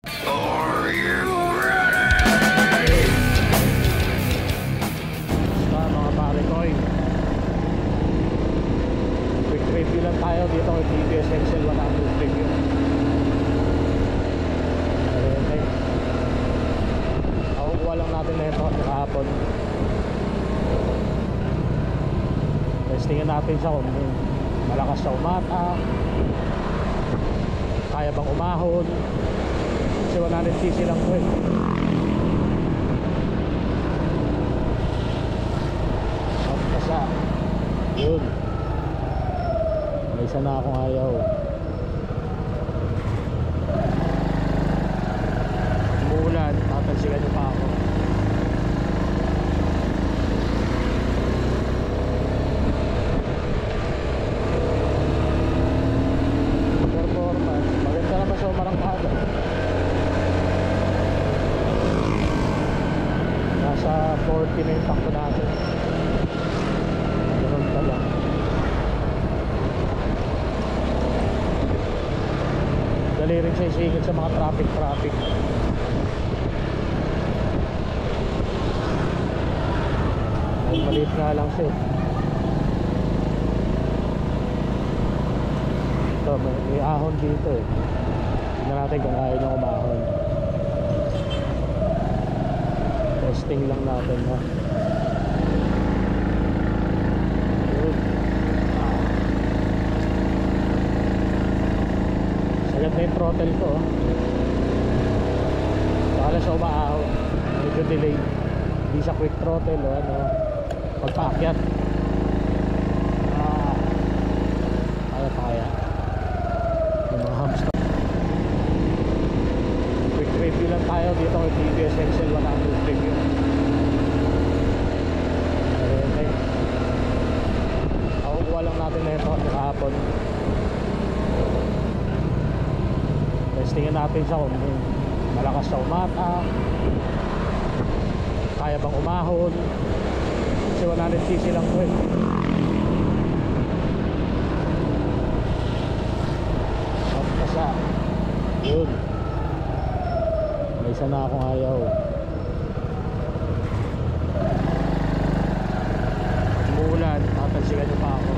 Are you ready? Basta mga pare ko, quick review lang tayo dito kay TVS Excel 100 review. Okay. Nakukuha lang natin na ito kahapon. Testingin natin siya kung malakas siya umata, kaya bang umahon. Kasi 100cc lang po eh. Basta yun, may isa na akong ayaw. Umuulan, tatansikan niyo pa ako. Performance, maganda naman sa umarangkada. Nasa 40 na yung takbo natin. Ganun pa lang. Dali rin siya isingit sa mga traffic. Ay, maliit nga lang siya. Ito, may ahon dito eh. Tignan natin kung kaya niya umahon. Testing lang natin ha. Sagad na yung throttle ko. Saka siya umaahon. Medyo delay. Hindi sa quick throttle o ano. Pagpaakyat kaya yung mga hamster. Quick review lang tayo dito kay TVS Excel 100 review. Okay. Nakukuha lang natin na ito kahapon. Testingin natin siya kung malakas siya umata, kaya bang umahon. Kasi 100cc lang po eh. Basta yun, may isa na akong ayaw. Umuulan, tatansikan niyo pa ako.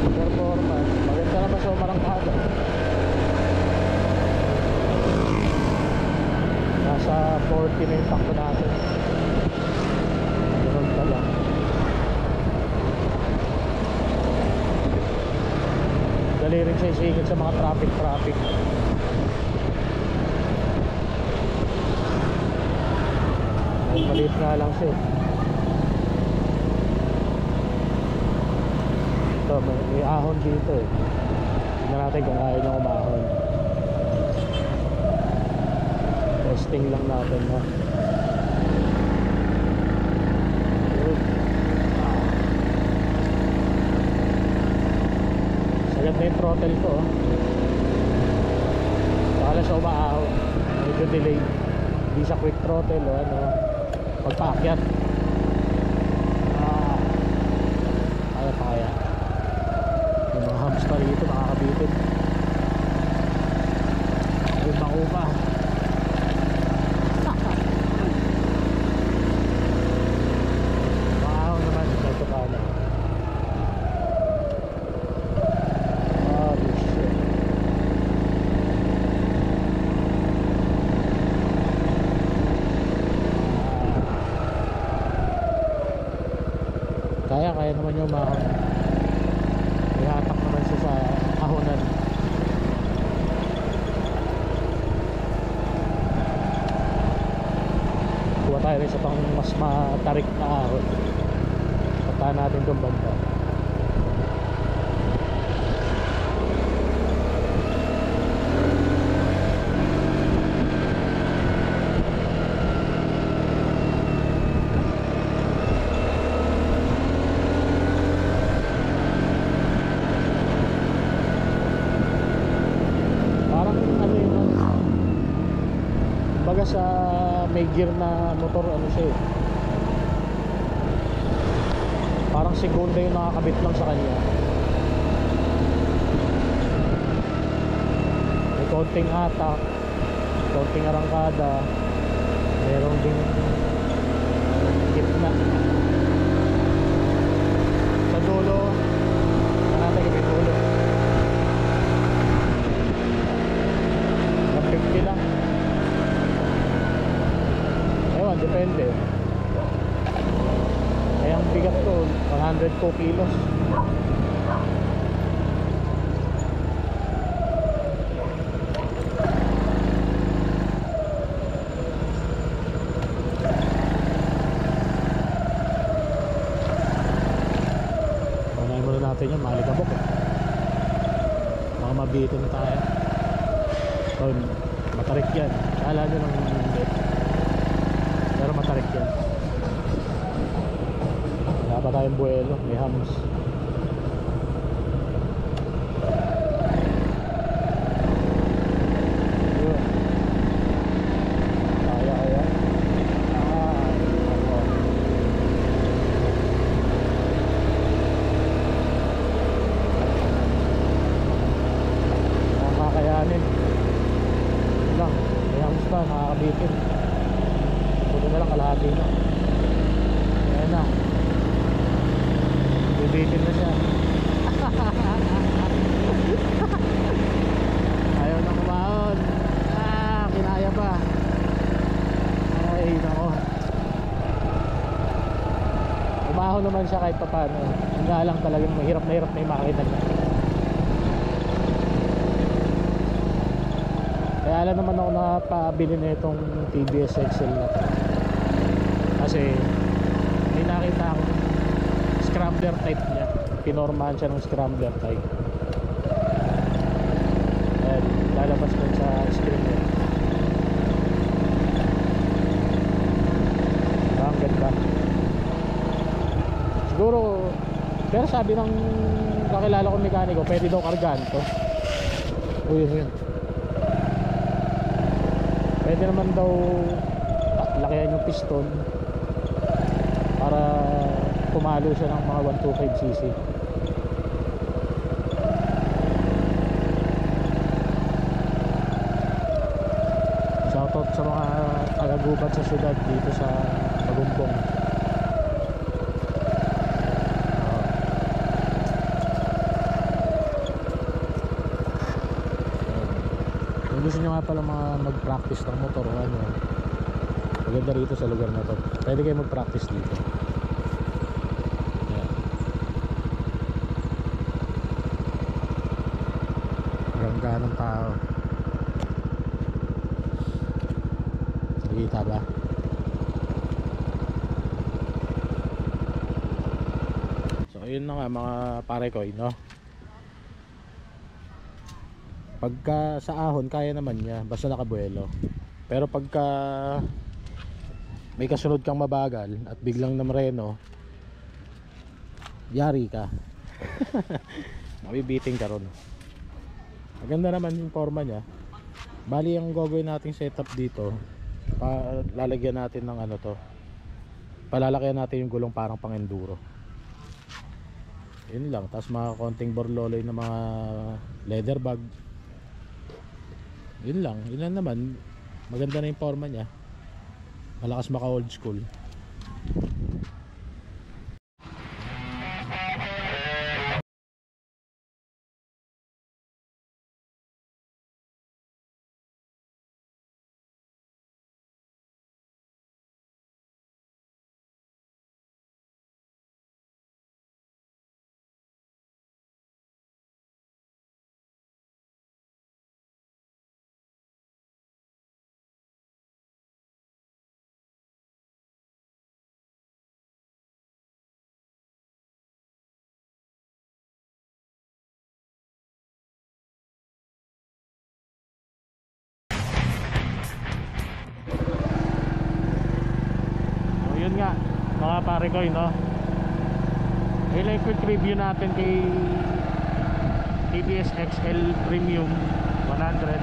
Performance, maganda naman sa umarangkada. Nasa 40 na yung takbo natin. Ganun pa lang. Dali rin siya isingit sa mga traffic. Ay, maliit nga lang siya. Ito, may ahon dito eh. Tignan natin kung kaya niya umahon. Testing lang natin ha. Sagad na yung throttle ko. Saka siya umaahon. Medyo delay. Hindi sa quick throttle o ano. Pagpaakyat kaya yung mga hamster dito nakakabitin. Uma maahon naman ito pala. Shit. Kaya naman yung umahon. May hatak naman siya sa ahonan. Kuha tayo rin sa pang mas matarik na ahon. Puntahan natin itong banda. Kumbaga sa may gear na motor, ano siya eh, Parang segunda yung nakakabit lang sa kanya. May konting atak, konting arangkada, meron ding gitna sa dulo. Natin yung dulo 150 lang, ewan, depende. Kaya ang bigat ko 102 kilos. Unahin muna natin yung malikabok eh. Baka mabitin tayo. So, matarik yan. Kala nyo lang hindi, pero matarik yan. Wala pa tayong buwelo, may hams. Yun. Kaya kaya. Ako. Ang kakayanin. Yun lang, may hams pa, nakakabitin. Buti na lang, kalahati na. Ayan na, bibitin na siya. Ayaw na kumahon. Kinaya pa. Ay nako, kumahon naman siya kahit papano. Nga lang talagang mahirap na yung makina niya. Kaya alam naman ako nakapabili na itong TBS XL na to, kasi may nakita akong scrambler type niya. Pinormahan siya ng scrambler type. Ayan, lalabas ko sa screen niya. Ang ganda. Siguro, pero sabi ng kakilala kong mekaniko, pwede daw kargaan to. Uy, yun. Pwede naman daw lakihan yung piston para pumalo siya ng mga 125cc. Shoutout sa mga tagagubat sa syudad dito sa Tagumpong. Kung gusto nyo nga pala mga mag-practice ng motor o ano, maganda rito sa lugar na to. Pwede kayo mag-practice dito. Rangga ng tao. Nakikita ba? So ayun na nga mga pare ko, no? Pagka sa ahon kaya naman niya, basta nakabuelo. Pero pagka may kasunod kang mabagal at biglang namreno, yari ka. Mabibiting ka ron. Maganda naman yung forma niya. Bali ang gagawin nating setup dito, lalagyan natin ng ano to, palalakyan natin yung gulong parang pang enduro. Yun lang. Tapos mga konting borloloy na mga leather bag. Yun lang naman. Maganda na yung forma niya. Malakas maka old school. Yun nga mga pare ko, no? Yun ay quick review natin kay TBS XL Premium 100.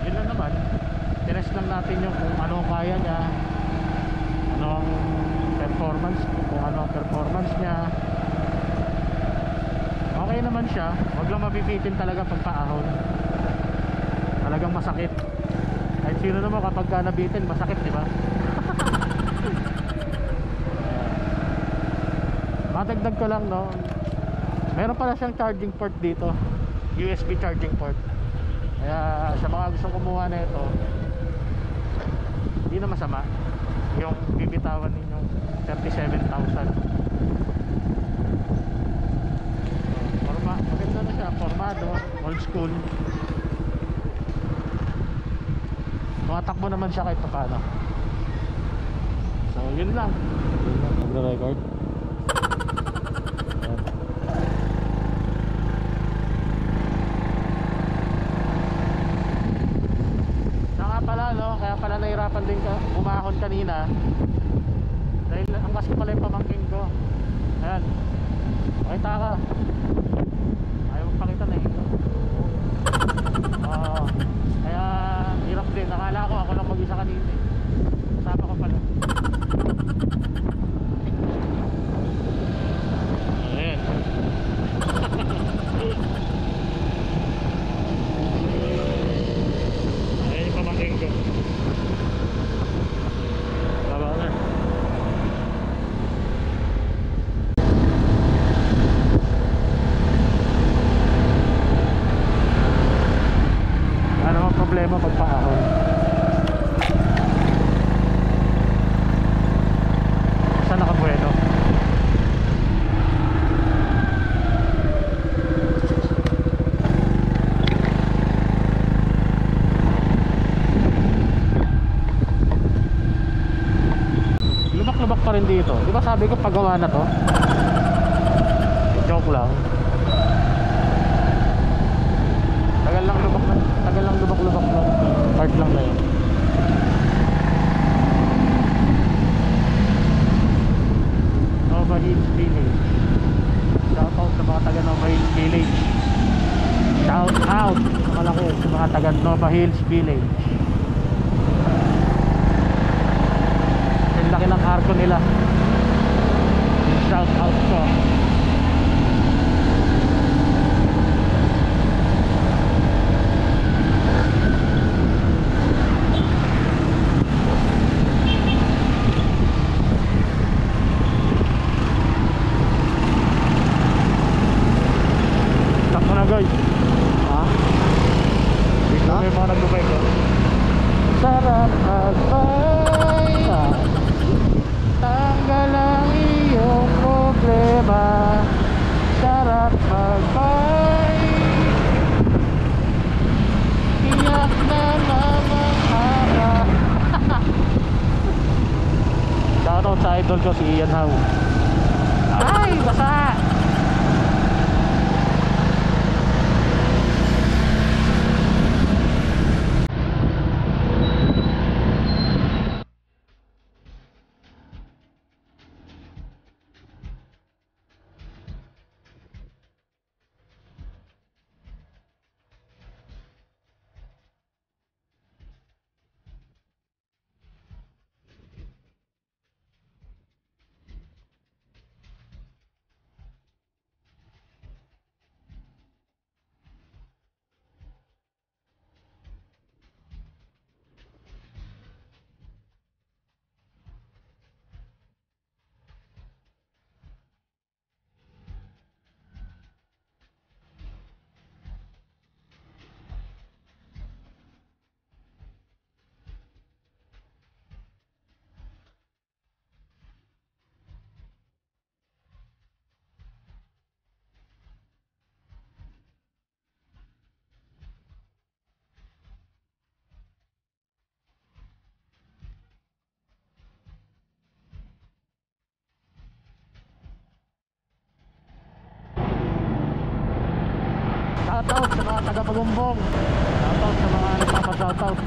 Yun lang naman, tinest lang natin natin yung kung ano ang kaya niya, ano ang performance, kung ano ang performance niya. Okay naman siya, wag lang mabibitin talaga pag paahon. Talagang masakit. Kahit sino naman kapag ka nabitin, masakit, di ba? Madagdag ko lang, no, meron pala siyang charging port dito, USB charging port. Kaya sa mga gustong kumuha na ito, hindi na masama yung bibitawan ninyong 37,000. Maganda na siya, formado, old school. Tumatakbo naman siya kahit paano. So yun lang. Nagre-record. Saka pala, no, kaya pala nahirapan din ka umahon kanina dahil angkas ko pala yung pamangking ko. Ayan, pakita ka. Ayaw magpakita na eh. Kaya hirap din. Nakala ko ako lang mag-isa kanina eh. Kasama ko pala. Ayan. Ayan yung pamangking ko. Baba na. Ano ang problema pag paahon? Saan nakabueno? Lubak-lubak pa rin dito. Di ba sabi ko pagawa na to? Joke lang. Tagal lang lubak-lubak lang. Part lang na yun. Nova Hills Village. Shout out sa mga taga Nova Hills Village. Shout out sa malaki sa mga taga Nova Hills Village. Ang laki ng arko nila. Shout out ko. Guys, ha? Dito may mga nag-bike ko. Sarap magbay, tanggal ang iyong problema. Sarap magbay, iyak na lamang ara. Shoutout sa idol ko si Ian Howe. Ay, basa! Shoutout sa mga taga Pagumbong. Shoutout sa mga nagpapa-shoutout.